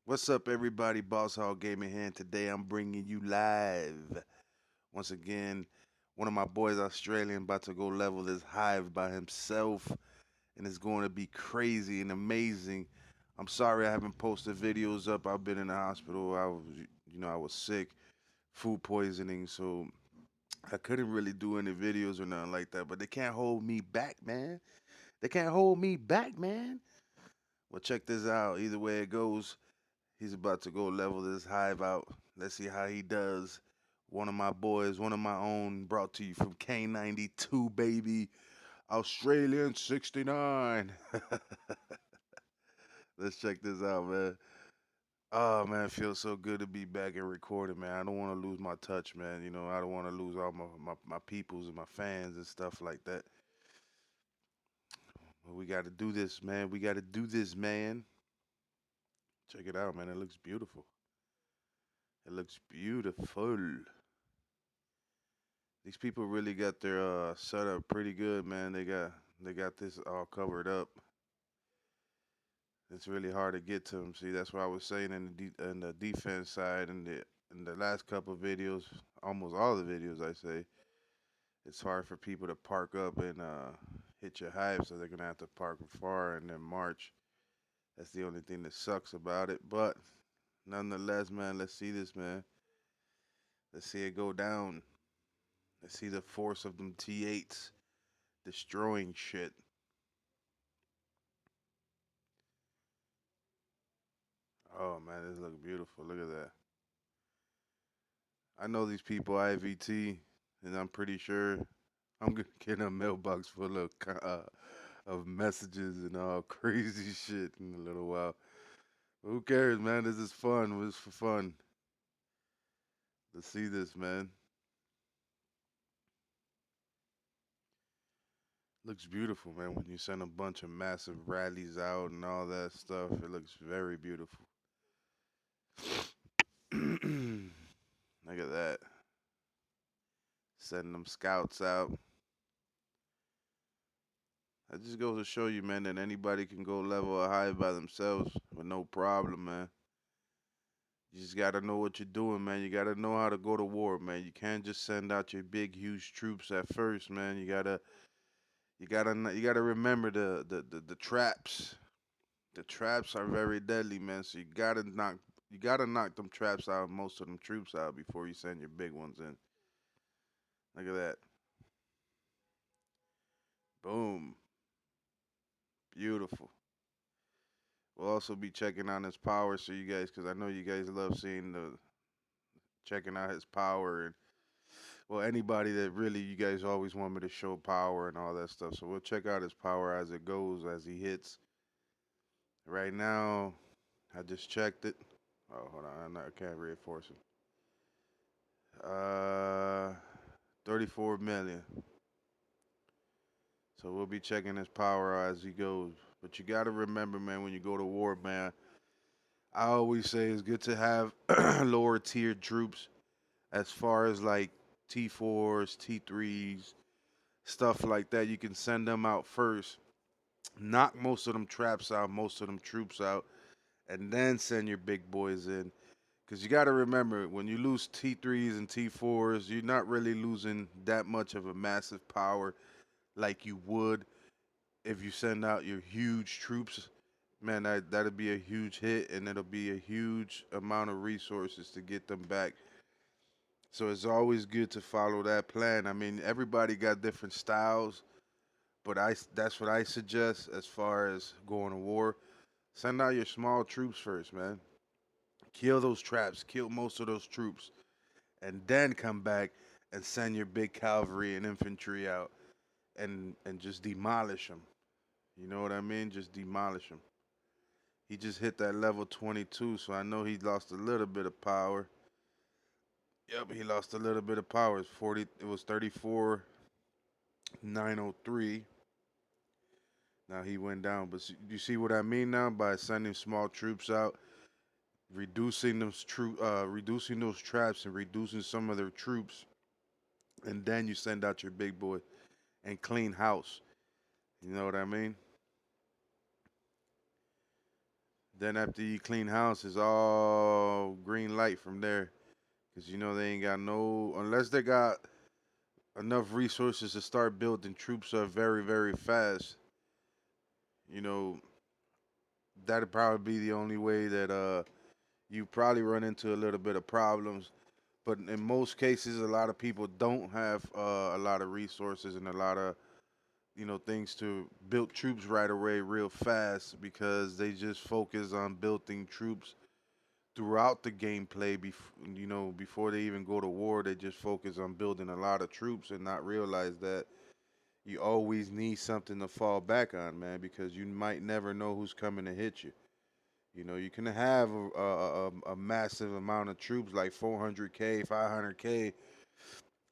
What's up, everybody? Boss Hog Gaming here, and today I'm bringing you live. Once again, one of my boys, Australian, about to go level this Hive by himself, and it's going to be crazy and amazing. I'm sorry I haven't posted videos up. I've been in the hospital. I was sick, food poisoning, so I couldn't really do any videos or nothing like that. But they can't hold me back, man. They can't hold me back, man. Well, check this out. Either way it goes. He's about to go level this Hive out. Let's see how he does. One of my boys, one of my own, brought to you from K92, baby. Australian 69. Let's check this out, man. Oh, man, it feels so good to be back and recording, man. I don't want to lose my touch, man. I don't want to lose all my peoples and my fans and stuff like that. But we got to do this, man. We got to do this, man. Check it out, man. It looks beautiful. It looks beautiful. These people really got their setup pretty good, man. They got this all covered up. It's really hard to get to them. See, that's what I was saying in the defense side and in the last couple of videos, almost all the videos I say, it's hard for people to park up and hit your hive, so they're gonna have to park far and then march. That's the only thing that sucks about it. But nonetheless, man, let's see this, man. Let's see it go down. Let's see the force of them T8s destroying shit. Oh man, this look beautiful. Look at that. I know these people IVT, and I'm pretty sure I'm gonna get a mailbox full of messages and all crazy shit in a little while. But who cares, man? This is fun. It's for fun. Let's see this, man. Looks beautiful, man. When you send a bunch of massive rallies out and all that stuff, it looks very beautiful. Look at that. Sending them scouts out. That just goes to show you, man, that anybody can go level a hive by themselves with no problem, man. You just gotta know what you're doing, man. You gotta know how to go to war, man. You can't just send out your big, huge troops at first, man. You gotta remember the traps. The traps are very deadly, man. So you gotta knock them traps out, most of them troops out before you send your big ones in. Look at that, boom, beautiful. We'll also be checking on his power, so you guys, because I know you guys love seeing the checking out his power and well, anybody that really you guys always want me to show power and all that stuff. So we'll check out his power as it goes, as he hits. Right now, I just checked it. Oh, hold on, I can't reinforce it. Uh, 34 million. So we'll be checking his power as he goes. But you gotta remember, man, when you go to war, man, I always say it's good to have lower tier troops as far as like T4s, T3s, stuff like that. You can send them out first, knock most of them traps out, most of them troops out, and then send your big boys in. Because you got to remember, when you lose T3s and T4s, you're not really losing that much of a massive power like you would if you send out your huge troops. Man, that'll be a huge hit, and it'll be a huge amount of resources to get them back. So it's always good to follow that plan. I mean, everybody got different styles, but that's what I suggest as far as going to war. Send out your small troops first, man. Kill those traps, kill most of those troops, and then come back and send your big cavalry and infantry out and just demolish them. You know what I mean? Just demolish them. He just hit that level 22, so I know he lost a little bit of power. Yep, he lost a little bit of power. It's 40. It was 34,903. Now he went down, but you see what I mean now by sending small troops out, reducing those traps and reducing some of their troops, and then you send out your big boy and clean house. You know what I mean? Then after you clean house, it's all green light from there. Cause you know they ain't got no unless they got enough resources to start building troops up very very fast. You know that'd probably be the only way that you probably run into a little bit of problems. But in most cases, a lot of people don't have a lot of resources and a lot of things to build troops right away real fast because they just focus on building troops throughout the gameplay. Before they even go to war, they just focus on building a lot of troops and not realize that you always need something to fall back on, man, because you might never know who's coming to hit you. You can have a massive amount of troops like 400K, 500K,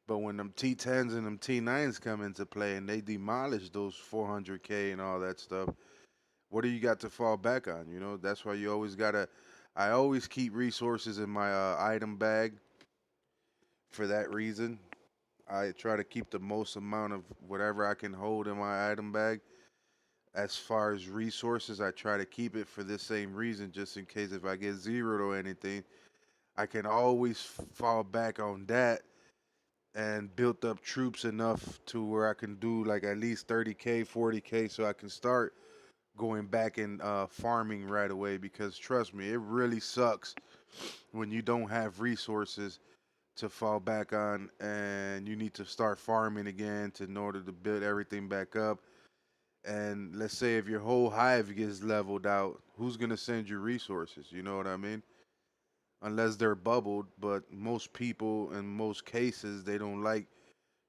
but when them T10s and them T9s come into play and they demolish those 400K and all that stuff, what do you got to fall back on? That's why you always gotta. I always keep resources in my item bag for that reason. I try to keep the most amount of whatever I can hold in my item bag. As far as resources, I try to keep it for this same reason, just in case if I get zeroed or anything, I can always fall back on that and build up troops enough to where I can do like at least 30K, 40K, so I can start going back and farming right away. Because trust me, it really sucks when you don't have resources to fall back on and you need to start farming again in order to build everything back up. And let's say if your whole hive gets leveled out, who's gonna send you resources? You know what I mean? Unless they're bubbled, but most people in most cases they don't like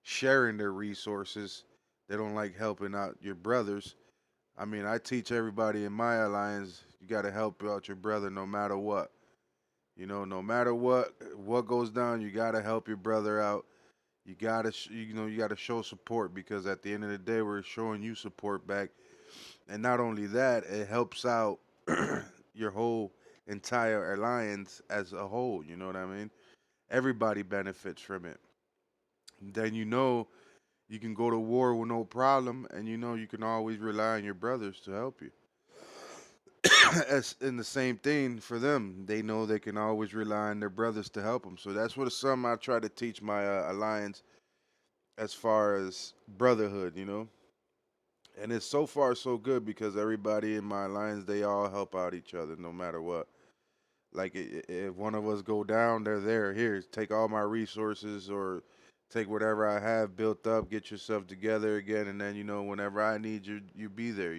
sharing their resources. They don't like helping out your brothers. I mean, I teach everybody in my alliance, you got to help out your brother no matter what. No matter what goes down, you got to help your brother out. You got to you got to show support because at the end of the day, we're showing you support back. And not only that, it helps out your whole entire alliance as a whole, you know what I mean? Everybody benefits from it. Then you can go to war with no problem, and you can always rely on your brothers to help you. As in the same thing for them, they know they can always rely on their brothers to help them. So that's what some I try to teach my alliance as far as brotherhood. And it's so far so good because everybody in my alliance they all help out each other no matter what. Like if one of us go down, they're there. Here, take all my resources or take whatever I have built up, get yourself together again, and then whenever I need you, you be there.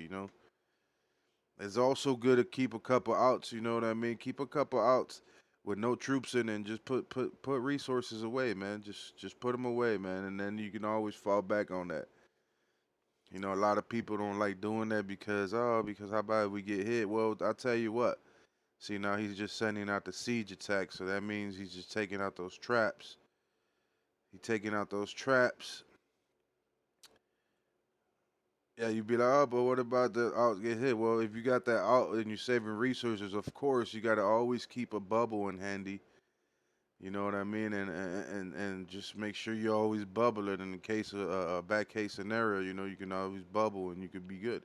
It's also good to keep a couple outs. You know what I mean? Keep a couple outs with no troops in, and just put resources away, man. Just put them away, man, and then you can always fall back on that. A lot of people don't like doing that because how about we get hit? Well, I'll tell you what. See, now he's just sending out the siege attack, so that means he's just taking out those traps. He's taking out those traps. Yeah, you'd be like, oh, but what about the out get hit? Well, if you got that out and you're saving resources, of course you got to always keep a bubble in handy. You know what I mean? And just make sure you always bubble it in the case of a bad case scenario. You can always bubble and you could be good.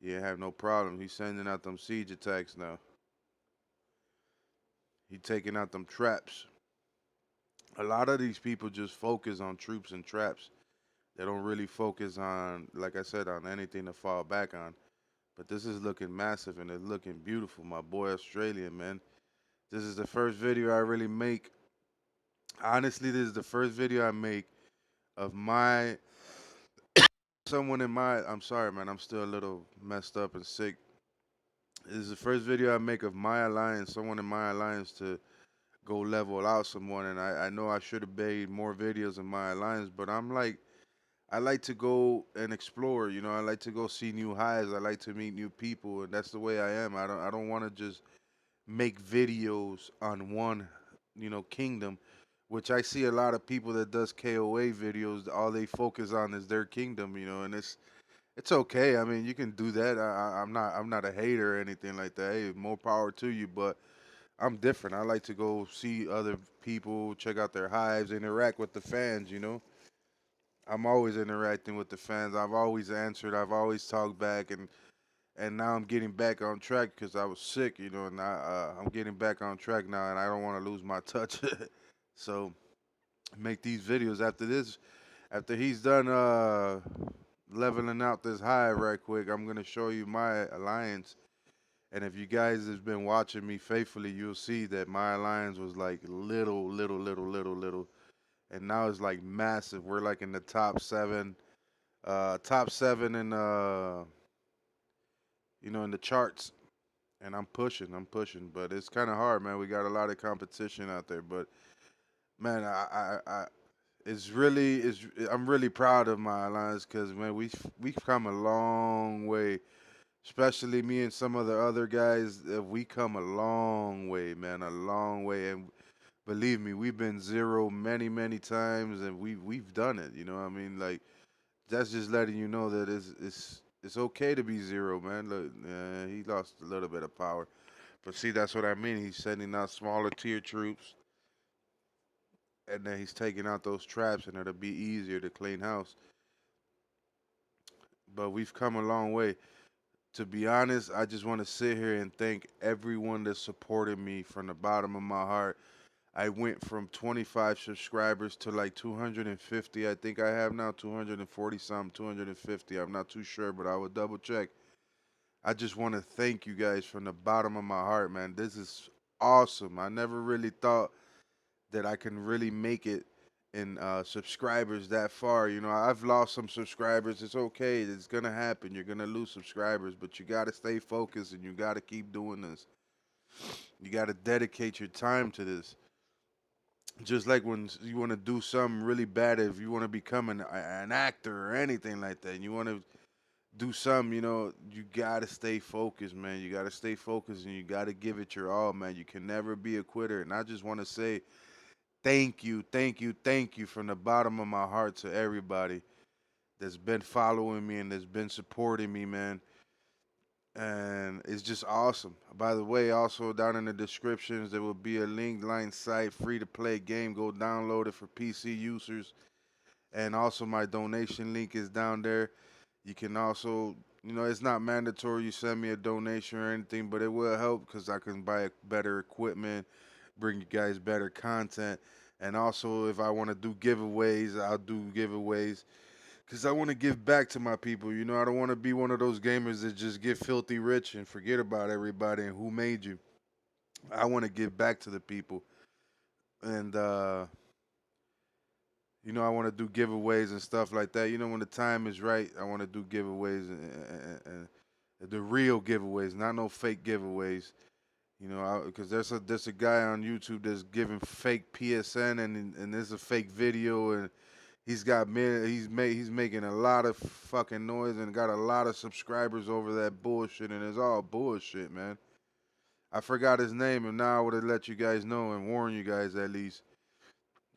Yeah, have no problem. He's sending out them siege attacks now. He taking out them traps. A lot of these people just focus on troops and traps. They don't really focus on, like I said, on anything to fall back on. But this is looking massive and it's looking beautiful, my boy Australian, man. This is the first video I really make. Honestly, this is the first video I make of my someone in my. I'm sorry, man. I'm still a little messed up and sick. This is the first video I make of my alliance, someone in my alliance to go level out someone. And I know I should have made more videos in my alliance, but I'm like, I like to go and explore. I like to go see new highs. I like to meet new people, and that's the way I am. I don't want to just make videos on one, kingdom, which I see a lot of people that does KOA videos. All they focus on is their kingdom, and it's okay. I mean, you can do that. I'm not a hater or anything like that. Hey, more power to you, but I'm different. I like to go see other people, check out their hives, interact with the fans. I'm always interacting with the fans. I've always answered. I've always talked back, and and now I'm getting back on track because I was sick, you know, and I'm getting back on track now, and I don't want to lose my touch. So make these videos after this. After he's done leveling out this hive right quick, I'm gonna show you my alliance. And if you guys have been watching me faithfully, you'll see that my alliance was like little, little, little, little, little, and now it's like massive. We're like in the top seven in in the charts. And I'm pushing, but it's kind of hard, man. We got a lot of competition out there, but man, I'm really proud of my alliance because man, we've come a long way, especially me and some of the other guys. We come a long way, man, a long way, and believe me, we've been zero many, many times, and we've done it. You know what I mean? Like that's just letting you know that it's okay to be zero, man. Look, he lost a little bit of power. But see, that's what I mean. He's sending out smaller tier troops, and then he's taking out those traps, and it'll be easier to clean house. But we've come a long way. To be honest, I just want to sit here and thank everyone that supported me from the bottom of my heart. I went from 25 subscribers to like 250. I think I have now 240 something, 250. I'm not too sure, but I will double check. I just want to thank you guys from the bottom of my heart, man. This is awesome. I never really thought that I can really make it in subscribers that far. You know, I've lost some subscribers. It's okay. It's gonna happen. You're gonna lose subscribers, but you gotta stay focused and you gotta keep doing this. You gotta dedicate your time to this. Just like when you want to do something really bad, if you want to become an actor or anything like that, and you want to do something, you gotta stay focused, man. You gotta stay focused and you gotta give it your all, man. You can never be a quitter. And I just want to say thank you, thank you, thank you from the bottom of my heart to everybody that's been following me and that's been supporting me, man. And it's just awesome. By the way, also down in the descriptions, there will be a link line site, free to play game. Go download it for PC users. And also, my donation link is down there. You can also, it's not mandatory you send me a donation or anything, but it will help because I can buy better equipment, bring you guys better content. And also, if I want to do giveaways, I'll do giveaways because I want to give back to my people. I don't want to be one of those gamers that just get filthy rich and forget about everybody and who made you. I want to give back to the people. And, I want to do giveaways and stuff like that. When the time is right, I want to do giveaways and the real giveaways, not no fake giveaways. Because there's a guy on YouTube that's giving fake PSN and there's a fake video and he's making a lot of fucking noise and got a lot of subscribers over that bullshit and it's all bullshit, man. I forgot his name and now I would have let you guys know and warn you guys at least.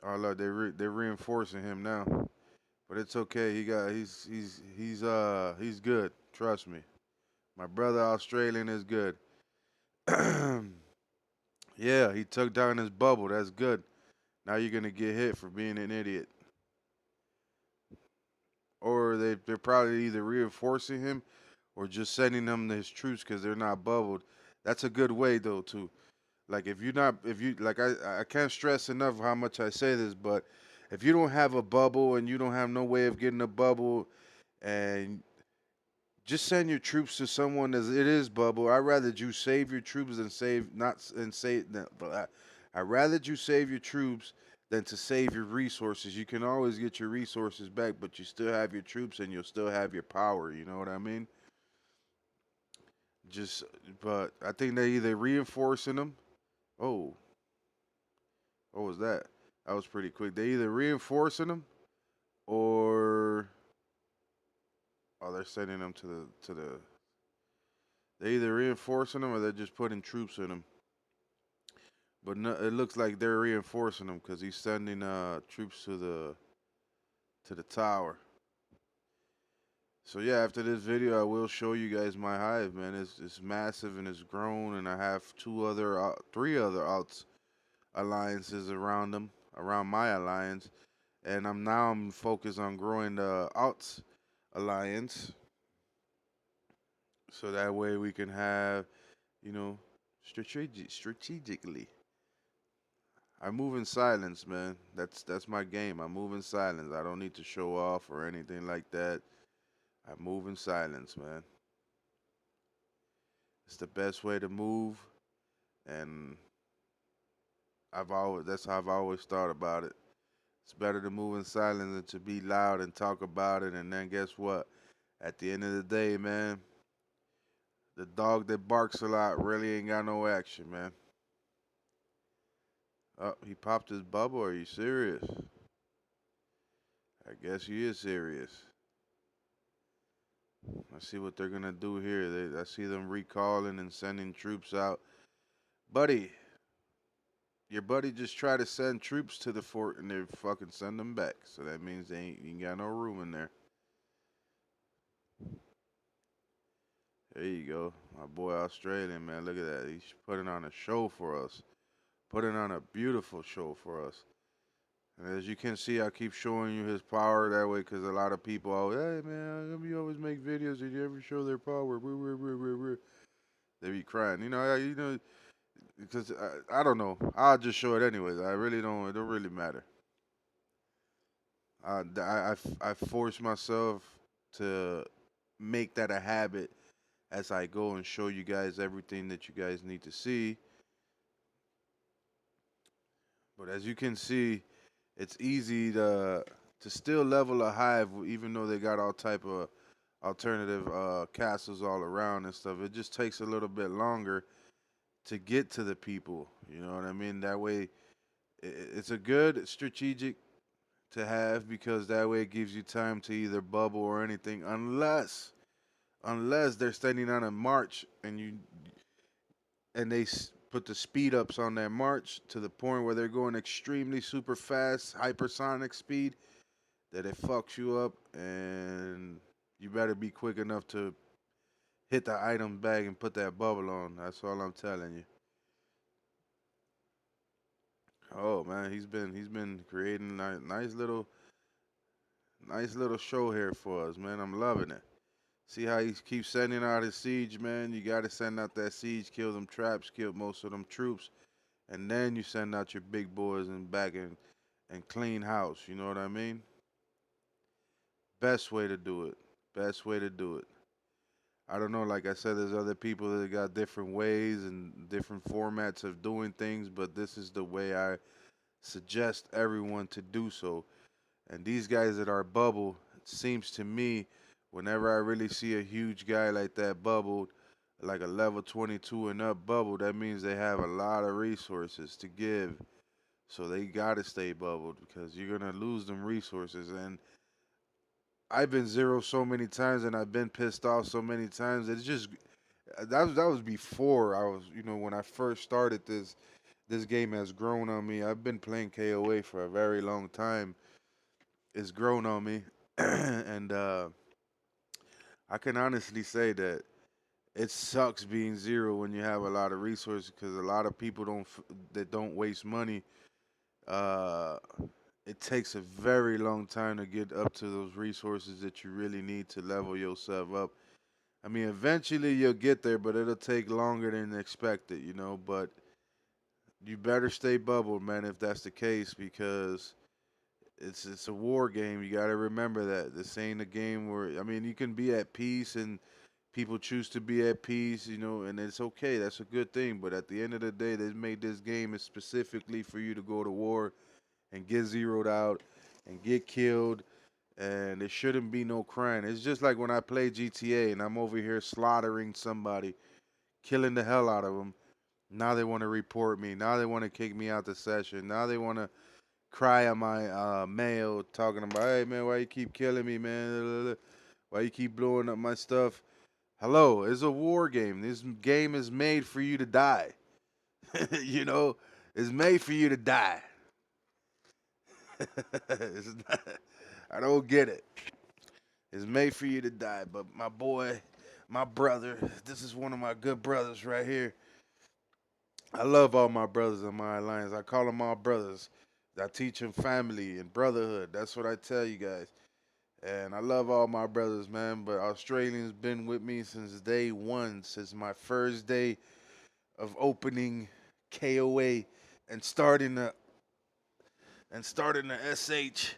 Oh look, they're reinforcing him now, but it's okay. He's good. Trust me, my brother Australian is good. Yeah, he took down his bubble. That's good. Now you're gonna get hit for being an idiot. Or they're probably either reinforcing him or just sending him his troops because they're not bubbled. That's a good way though too. Like if you like I can't stress enough how much I say this, but if you don't have a bubble and you don't have no way of getting a bubble and just send your troops to someone as it is bubble. I'd rather you save your troops than save not and save. But I'd rather you save your troops than to save your resources. You can always get your resources back, but you still have your troops and you'll still have your power. You know what I mean? Just, but I think they either reinforcing them. Oh, what was that? That was pretty quick. They either reinforcing them or they're sending them to the. They either reinforcing them or they're just putting troops in them. But no, it looks like they're reinforcing them because he's sending troops to the tower. So yeah, after this video, I will show you guys my hive, man. It's massive and it's grown, and I have three other alts alliances around them, around my alliance, and I'm focused on growing the alts alliance. so that way we can have, you know, strategically. I move in silence, man. That's my game. I move in silence. I don't need to show off or anything like that. I move in silence, man. It's the best way to move, and I've always that's how I've always thought about it. It's better to move in silence than to be loud and talk about it. And then guess what? At the end of the day, man, the dog that barks a lot really ain't got no action, man. Oh, he popped his bubble. Are you serious? I guess he is serious. I see what they're gonna do here. I see them recalling and sending troops out. Buddy, your buddy just tried to send troops to the fort and they fucking send them back. So that means they ain't got no room in there. There you go. My boy Australian, man. Look at that. He's putting on a show for us. Putting on a beautiful show for us. And as you can see, I keep showing you his power that way because a lot of people, hey man, how come you always make videos? Did you ever show their power? They be crying. Because I don't know. I'll just show it anyways. I really don't. It don't really matter. I force myself to make that a habit as I go and show you guys everything that you guys need to see. But as you can see, it's easy to still level a hive even though they got all type of alternative castles all around and stuff. It just takes a little bit longer to get to the people. You know what I mean? That way, it's a good strategic to have because that way it gives you time to either bubble or anything, unless they're standing on a march and they put the speed ups on that march to the point where they're going extremely super fast, hypersonic speed that it fucks you up, and you better be quick enough to hit the item bag and put that bubble on. That's all I'm telling you. Oh man, he's been creating a nice little show here for us, man. I'm loving it. See how he keeps sending out his siege, man. You got to send out that siege, kill them traps, kill most of them troops, and then you send out your big boys and back and clean house. You know what I mean? Best way to do it. Best way to do it. I don't know. Like I said, there's other people that got different ways and different formats of doing things, but this is the way I suggest everyone to do so. And these guys that are bubble, it seems to me, whenever I really see a huge guy like that bubbled, like a level 22 and up bubble, that means they have a lot of resources to give. So they gotta stay bubbled because you're gonna lose them resources. And I've been zero so many times, and I've been pissed off so many times. It's just that was before I was, when I first started this game has grown on me. I've been playing KOA for a very long time. It's grown on me, and I can honestly say that it sucks being zero when you have a lot of resources because a lot of people that don't waste money. Uh, it takes a very long time to get up to those resources that you really need to level yourself up. I mean, eventually you'll get there, but it'll take longer than expected. But you better stay bubbled, man, if that's the case, because it's a war game. You got to remember that this ain't a game where you can be at peace and people choose to be at peace, and it's okay. That's a good thing. But at the end of the day, they made this game is specifically for you to go to war and get zeroed out and get killed. And there shouldn't be no crying. It's just like when I play GTA and I'm over here slaughtering somebody, killing the hell out of them. Now they want to report me. Now they want to kick me out the session. Now they want to cry on my mail talking about, hey man, why you keep killing me, man? Why you keep blowing up my stuff? Hello, it's a war game. This game is made for you to die. you know, it's made for you to die. I don't get it. It's made for you to die. But my boy, my brother, this is one of my good brothers right here. I love all my brothers in my alliance. I call them all brothers. I teach them family and brotherhood. That's what I tell you guys. And I love all my brothers, man. But Australians been with me since day one, since my first day of opening KOA and starting the SH.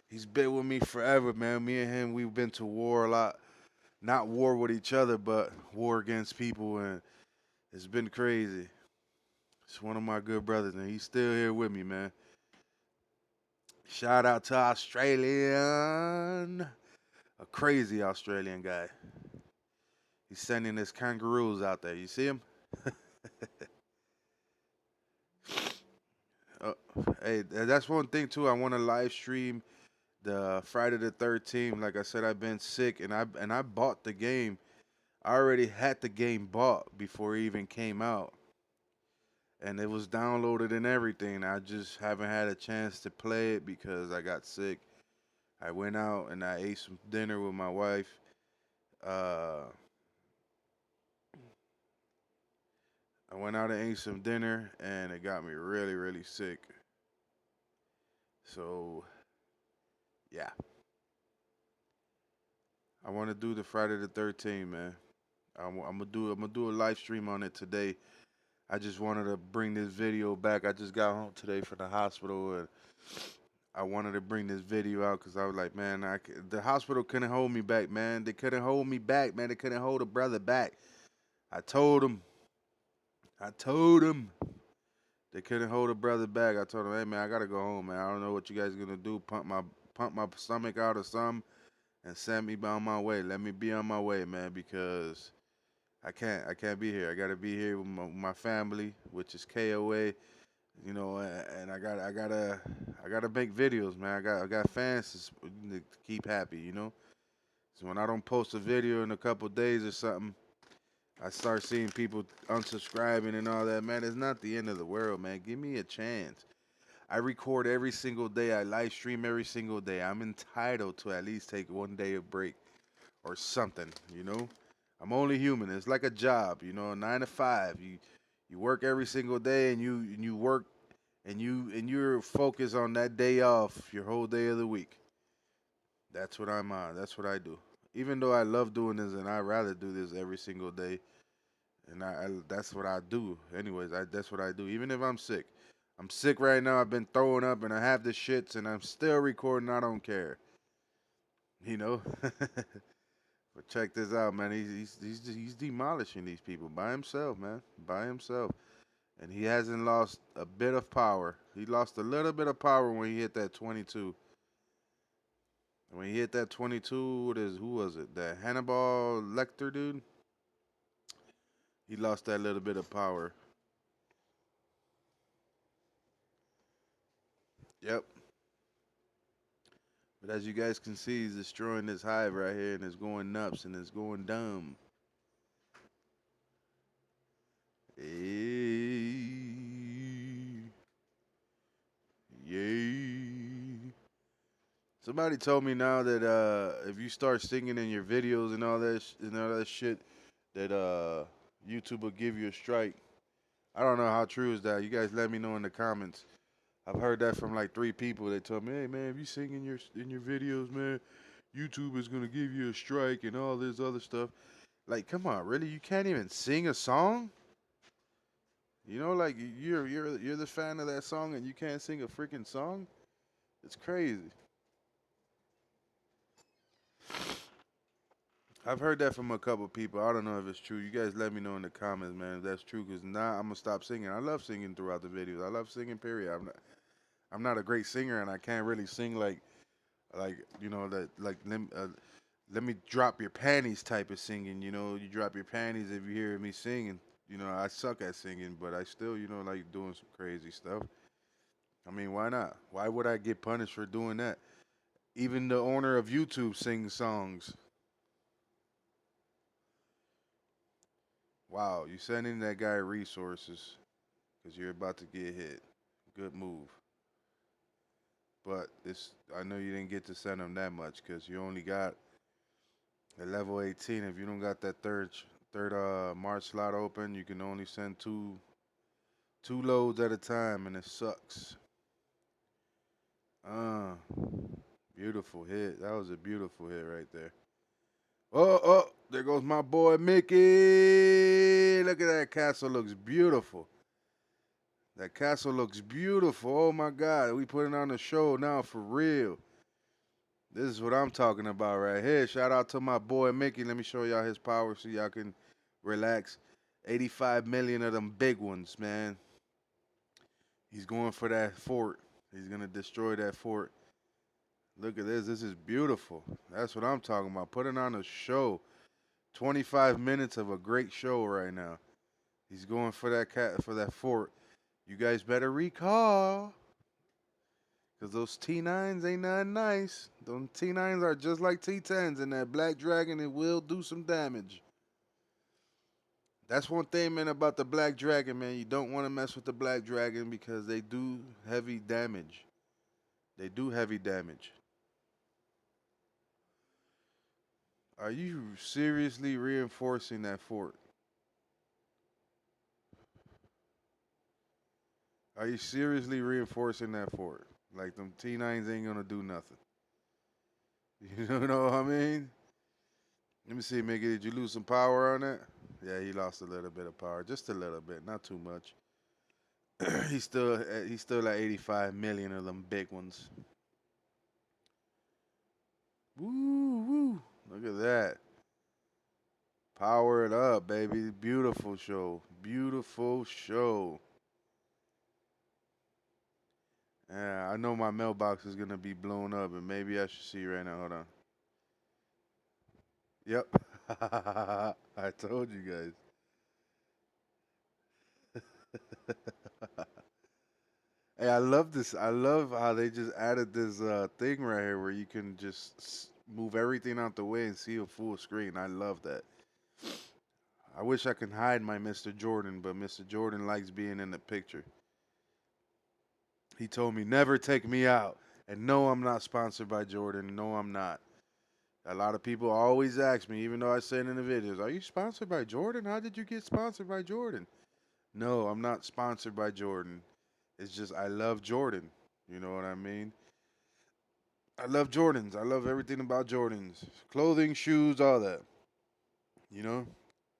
He's been with me forever, man. Me and him, we've been to war a lot. Not war with each other, but war against people, and it's been crazy. It's one of my good brothers, and he's still here with me, man. Shout out to Australian, a crazy Australian guy. He's sending his kangaroos out there. You see him? Uh, hey, that's one thing too. I want to live stream the Friday the 13th. Like I said, I've been sick, and I bought the game. I already had the game bought before it even came out, and it was downloaded and everything. I just haven't had a chance to play it because I got sick. I went out and I ate some dinner with my wife. Uh, I went out and ate some dinner, and it got me really, really sick. So yeah, I want to do the Friday the 13th, man. I'm gonna do a live stream on it today. I just wanted to bring this video back. I just got home today from the hospital, and I wanted to bring this video out because I was like, man, the hospital couldn't hold me back, man. They couldn't hold me back, man. They couldn't hold a brother back. I told them. I told them. They couldn't hold a brother back. I told them, hey, man, I gotta go home, man. I don't know what you guys gonna do. Pump my stomach out or something, and send me on my way. Let me be on my way, man, because I can't be here. I gotta be here with my family, which is KOA. You know, and I gotta make videos, man. I got fans to keep happy, you know. So when I don't post a video in a couple days or something, I start seeing people unsubscribing and all that. Man, it's not the end of the world, man. Give me a chance. I record every single day. I live stream every single day. I'm entitled to at least take one day of break or something, you know. I'm only human. It's like a job, you know, 9 to 5. You work every single day, and you work and you're focused on that day off your whole day of the week. That's what I'm on. That's what I do. Even though I love doing this, and I rather do this every single day, and that's what I do. Anyways, that's what I do. Even if I'm sick, I'm sick right now. I've been throwing up, and I have the shits, and I'm still recording. I don't care. You know. But check this out, man. He's demolishing these people by himself, man. By himself. And he hasn't lost a bit of power. He lost a little bit of power when he hit that 22. When he hit that 22, who was it? That Hannibal Lecter dude? He lost that little bit of power. Yep. But as you guys can see, he's destroying this hive right here, and it's going nuts, and it's going dumb. Hey. Yay. Somebody told me now that if you start singing in your videos and all that shit, that YouTube will give you a strike. I don't know how true is that. You guys let me know in the comments. I've heard that from like 3 people. They told me, "Hey man, if you sing in your videos, man, YouTube is gonna give you a strike and all this other stuff." Like, come on, really? You can't even sing a song? You know, like you're the fan of that song and you can't sing a freaking song? It's crazy. I've heard that from a couple people. I don't know if it's true. You guys let me know in the comments, man, if that's true. Cause now I'm gonna stop singing. I love singing throughout the videos. I love singing. Period. I'm not a great singer, and I can't really sing like you know that like let me drop your panties type of singing. You know, you drop your panties if you hear me singing. You know, I suck at singing, but I still like doing some crazy stuff. I mean, why not? Why would I get punished for doing that? Even the owner of YouTube sings songs. Wow, you sending that guy resources because you're about to get hit. Good move. But I know you didn't get to send him that much because you only got at level 18. If you don't got that third March slot open, you can only send two loads at a time, and it sucks. Uh, Beautiful hit. That was a beautiful hit right there. Oh, there goes my boy Mickey. Look at that castle. Looks beautiful. That castle looks beautiful. Oh my God. We putting on a show now for real. This is what I'm talking about right here. Shout out to my boy Mickey. Let me show y'all his power so y'all can relax. 85 million of them big ones, man. He's going for that fort. He's going to destroy that fort. Look at this. This is beautiful. That's what I'm talking about. Putting on a show. 25 minutes of a great show right now. He's going for that fort. You guys better recall. Because those T9s ain't nothing nice. Those T9s are just like T10s. And that Black Dragon, it will do some damage. That's one thing, man, about the Black Dragon, man. You don't want to mess with the Black Dragon because they do heavy damage. They do heavy damage. Are you seriously reinforcing that fort? Are you seriously reinforcing that fort? Like them T9s ain't gonna do nothing. You know what I mean? Let me see, Mickey. Did you lose some power on that? Yeah, he lost a little bit of power, just a little bit, not too much. He's still at 85 million of them big ones. Woo woo! Look at that. Power it up, baby. Beautiful show. Beautiful show. Yeah, I know my mailbox is gonna be blown up, and maybe I should see right now. Hold on. Yep. I told you guys. Hey, I love this. I love how they just added this thing right here where you can just move everything out the way and see a full screen. I love that. I wish I could hide my Mr. Jordan, but Mr. Jordan likes being in the picture. He told me never take me out. And no, I'm not sponsored by Jordan. No, I'm not. A lot of people always ask me, even though I say it in the videos, are you sponsored by Jordan? How did you get sponsored by Jordan? No, I'm not sponsored by Jordan. It's just I love Jordan. You know what I mean? I love Jordans. I love everything about Jordans. Clothing, shoes, all that. You know?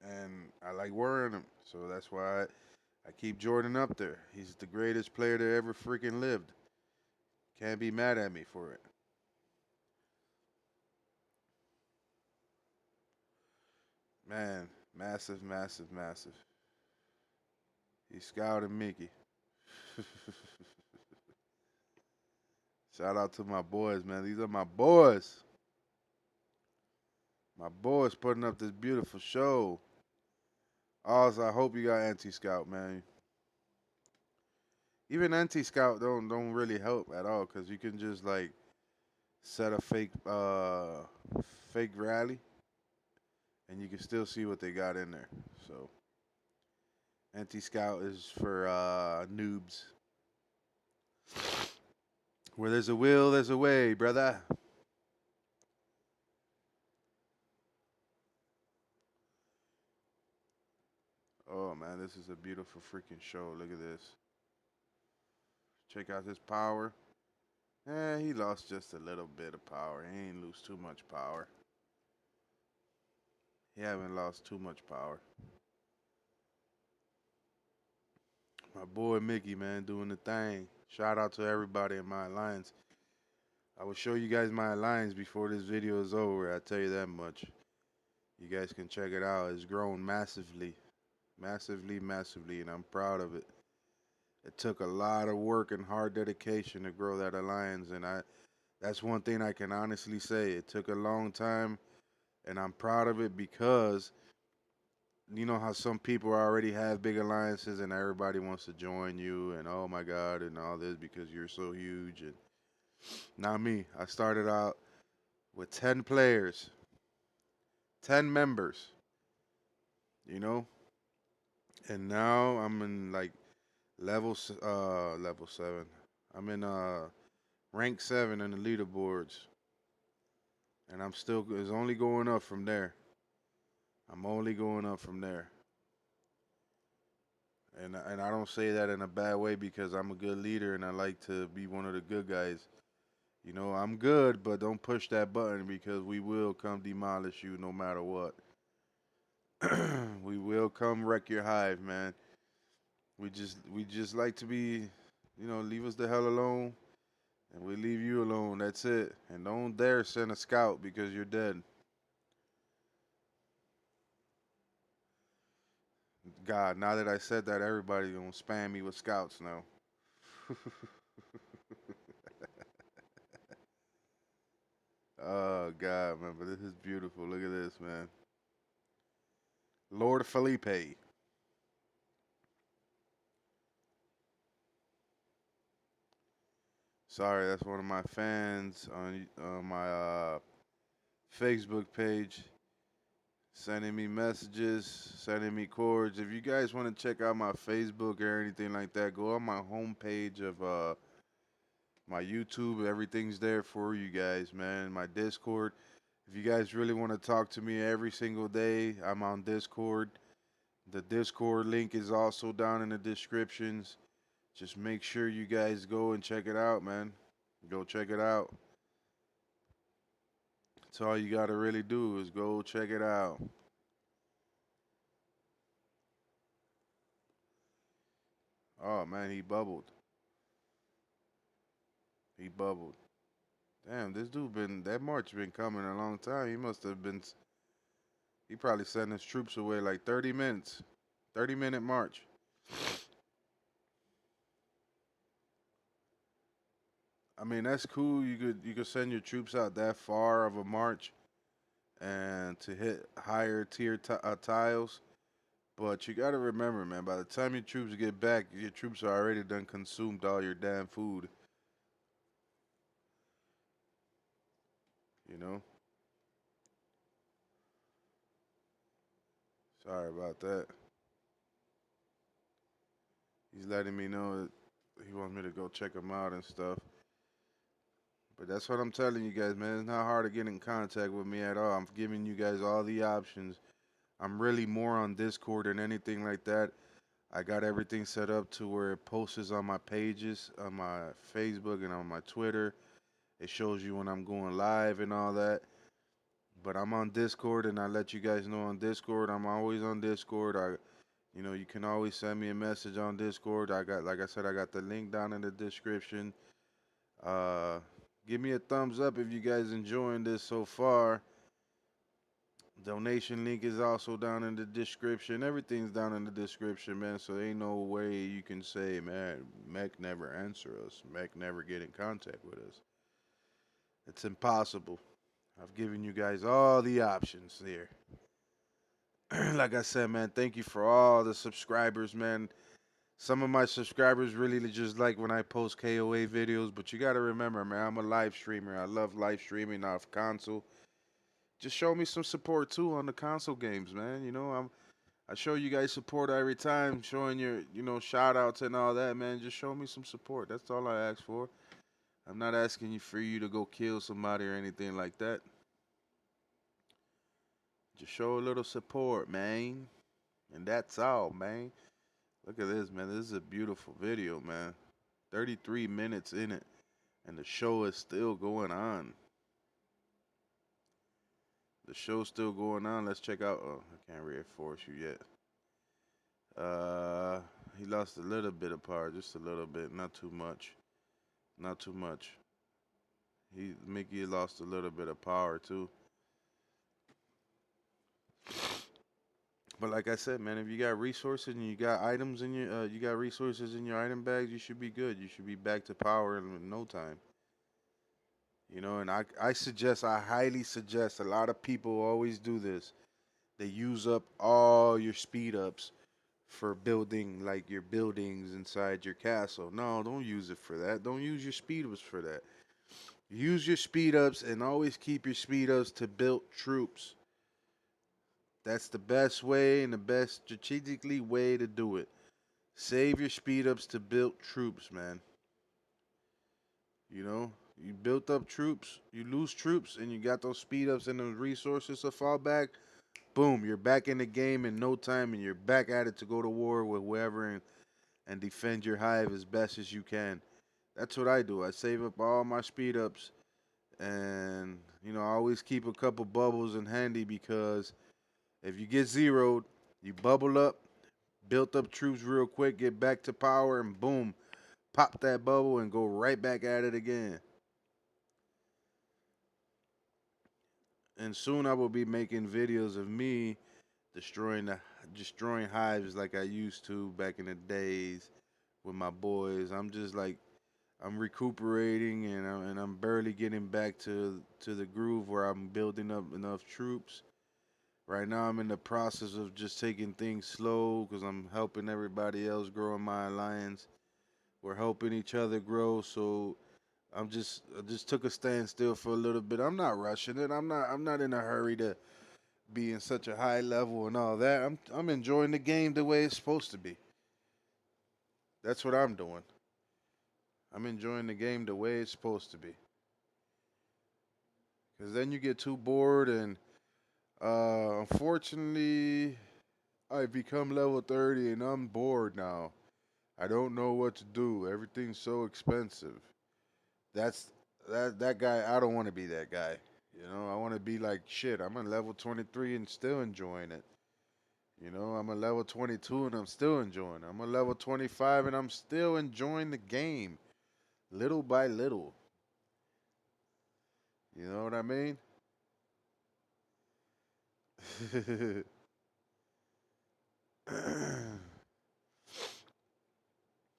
And I like wearing them. So that's why I keep Jordan up there. He's the greatest player that ever freaking lived. Can't be mad at me for it. Man, massive, massive, massive. He's scouting Mickey. Shout out to my boys, man. These are my boys. My boys putting up this beautiful show. Also, I hope you got anti-scout, man. Even anti-scout don't really help at all because you can just like set a fake rally and you can still see what they got in there. So anti-scout is for noobs. Where there's a will, there's a way, brother. Oh man, this is a beautiful freaking show. Look at this. Check out his power. He lost just a little bit of power. He ain't lose too much power. He haven't lost too much power. My boy Mickey, man, doing the thing. Shout out to everybody in my alliance. I will show you guys my alliance before this video is over. I tell you that much. You guys can check it out. It's grown massively, massively, massively, and I'm proud of it. It took a lot of work and hard dedication to grow that alliance, and that's one thing I can honestly say. It took a long time, and I'm proud of it because you know how some people already have big alliances and everybody wants to join you and oh my god and all this because you're so huge and not me. I started out with 10 players, 10 members, you know, and now I'm in like level 7. I'm in rank 7 in the leaderboards and I'm still it's only going up from there. I'm only going up from there. And I don't say that in a bad way because I'm a good leader and I like to be one of the good guys. You know, I'm good, but don't push that button because we will come demolish you no matter what. We will come wreck your hive, man. We just like to be, leave us the hell alone, and we leave you alone. That's it. And don't dare send a scout because you're dead. God, now that I said that, everybody gonna spam me with scouts now. Oh God, man, but this is beautiful. Look at this, man. Lord Felipe. Sorry, that's one of my fans on my Facebook page, sending me messages, sending me cords. If you guys want to check out my Facebook or anything like that, go on my homepage of my YouTube. Everything's there for you guys, man. My Discord. If you guys really want to talk to me every single day, I'm on Discord. The Discord link is also down in the descriptions. Just make sure you guys go and check it out, man. Go check it out. That's all you got to really do is go check it out. Oh man, he bubbled. He bubbled. Damn, this dude been that march been coming a long time. He must have been. He probably sent his troops away like 30 minutes. 30-minute march. I mean, that's cool. You could send your troops out that far of a march and to hit higher tier tiles. But you got to remember, man, by the time your troops get back, your troops are already done consumed all your damn food. You know. Sorry about that. He's letting me know that he wants me to go check him out and stuff. But that's what I'm telling you guys, man. It's not hard to get in contact with me at all. I'm giving you guys all the options. I'm really more on Discord than anything like that. I got everything set up to where it posts on my pages, on my Facebook and on my Twitter. It shows you when I'm going live and all that. But I'm on Discord and I let you guys know on Discord. I'm always on Discord. You can always send me a message on Discord. Like I said, I got the link down in the description. Uh, Give me a thumbs up if you guys enjoying this so far. Donation link is also down in the description. Everything's down in the description, man. So ain't no way you can say, man, Mech never answer us. Mech never get in contact with us. It's impossible. I've given you guys all the options here. Like I said, man, thank you for all the subscribers, man. Some of my subscribers really just like when I post KOA videos, but you got to remember, man, I'm a live streamer. I love live streaming off console. Just show me some support too on the console games, man. I show you guys support every time, showing your shout outs and all that, man. Just show me some support. That's all I ask for. I'm not asking you for you to go kill somebody or anything like that. Just show a little support, man. And that's all, man. Look at this, man. This is a beautiful video, man. 33 minutes in it, and the show is still going on. The show's still going on. Let's check out. Oh, I can't reinforce you yet. He lost a little bit of power, just a little bit, not too much. Not too much. Mickey lost a little bit of power too. But like I said, man, if you got resources and you got items in your, you got resources in your item bags, you should be good. You should be back to power in no time. And I highly suggest, a lot of people always do this. They use up all your speed ups for building like your buildings inside your castle. No, don't use it for that. Don't use your speed ups for that. Use your speed ups and always keep your speed ups to build troops. That's the best way and the best strategically way to do it. Save your speed ups to build troops, man. You built up troops, you lose troops, and you got those speed ups and those resources to fall back. Boom, you're back in the game in no time, and you're back at it to go to war with whoever and defend your hive as best as you can. That's what I do. I save up all my speed ups, and I always keep a couple bubbles in handy because if you get zeroed, you bubble up, built up troops real quick, get back to power, and boom, pop that bubble and go right back at it again. And soon I will be making videos of me destroying the destroying hives like I used to back in the days with my boys. I'm just like I'm recuperating and I'm barely getting back to the groove where I'm building up enough troops. Right now I'm in the process of just taking things slow because I'm helping everybody else grow in my alliance. We're helping each other grow, so I just took a standstill for a little bit. I'm not rushing it. I'm not in a hurry to be in such a high level and all that. I'm enjoying the game the way it's supposed to be. That's what I'm doing. I'm enjoying the game the way it's supposed to be. Cause then you get too bored and unfortunately I've become level 30 and I'm bored now. I don't know what to do. Everything's so expensive. That's that guy. I don't want to be that guy. I want to be like shit. I'm at level 23 and still enjoying it. I'm a level 22 and I'm still enjoying it. I'm a level 25 and I'm still enjoying the game little by little. You know what I mean?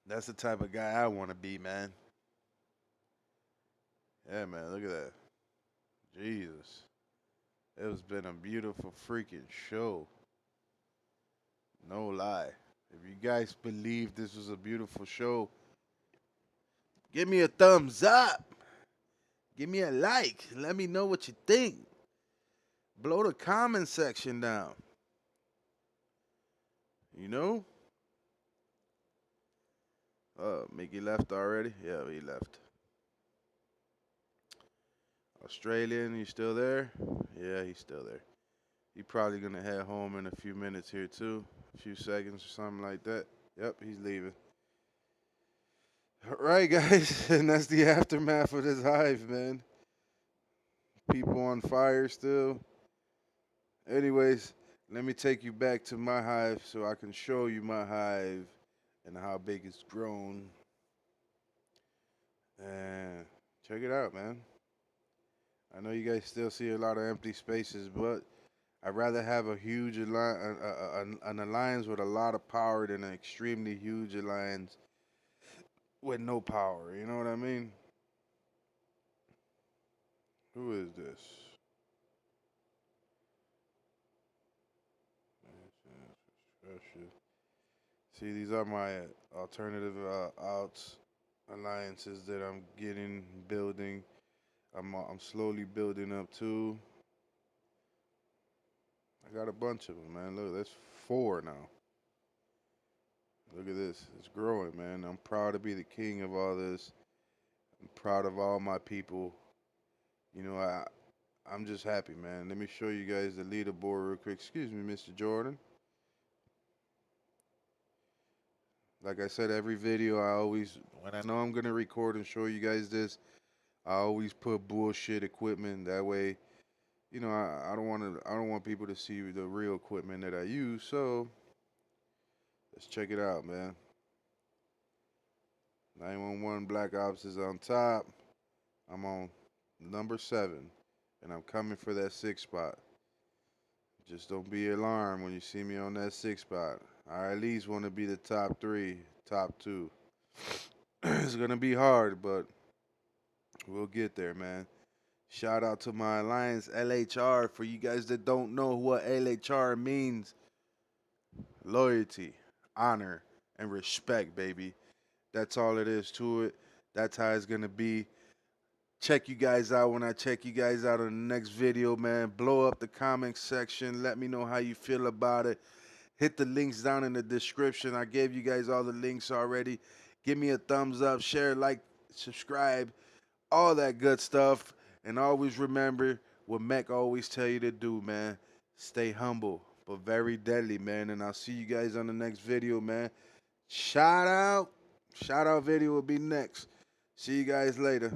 That's the type of guy I want to be, man. Yeah, man. Look at that. Jesus. It has been a beautiful freaking show. No lie. If you guys believe this was a beautiful show, give me a thumbs up. Give me a like. Let me know what you think. Blow the comment section down. You know? Mickey left already? Yeah, he left. Australian, you still there? Yeah, he's still there. He probably gonna head home in a few minutes here too. A few seconds or something like that. Yep, he's leaving. All right, guys, and that's the aftermath of this hive, man. People on fire still. Anyways, let me take you back to my hive so I can show you my hive and how big it's grown. And check it out, man. I know you guys still see a lot of empty spaces, but I'd rather have a huge an alliance with a lot of power than an extremely huge alliance with no power. You know what I mean? Who is this? See, these are my alternative outs alliances that I'm getting building. I'm slowly building up too. I got a bunch of them, man. Look, that's 4 now. Look at this. It's growing, man. I'm proud to be the king of all this. I'm proud of all my people. You know, I'm just happy, man. Let me show you guys the leaderboard real quick. Excuse me, Mr. Jordan. Like I said, every video when I know I'm gonna record and show you guys this, I always put bullshit equipment. That way, I don't want people to see the real equipment that I use. So let's check it out, man. 911 Black Ops is on top. I'm on number 7, and I'm coming for that 6 spot. Just don't be alarmed when you see me on that 6 spot. I at least want to be the top 3, top 2. It's gonna be hard, but we'll get there, man. Shout out to my alliance LHR. For you guys that don't know what LHR means, loyalty, honor, and respect, baby. That's all it is to it. That's how it's gonna be. Check you guys out when I check you guys out on the next video, man. Blow up the comment section. Let me know how you feel about it. Hit the links down in the description. I gave you guys all the links already. Give me a thumbs up, share, like, subscribe, all that good stuff. And always remember what Mech always tell you to do, man. Stay humble, but very deadly, man. And I'll see you guys on the next video, man. Shout out. Shout out video will be next. See you guys later.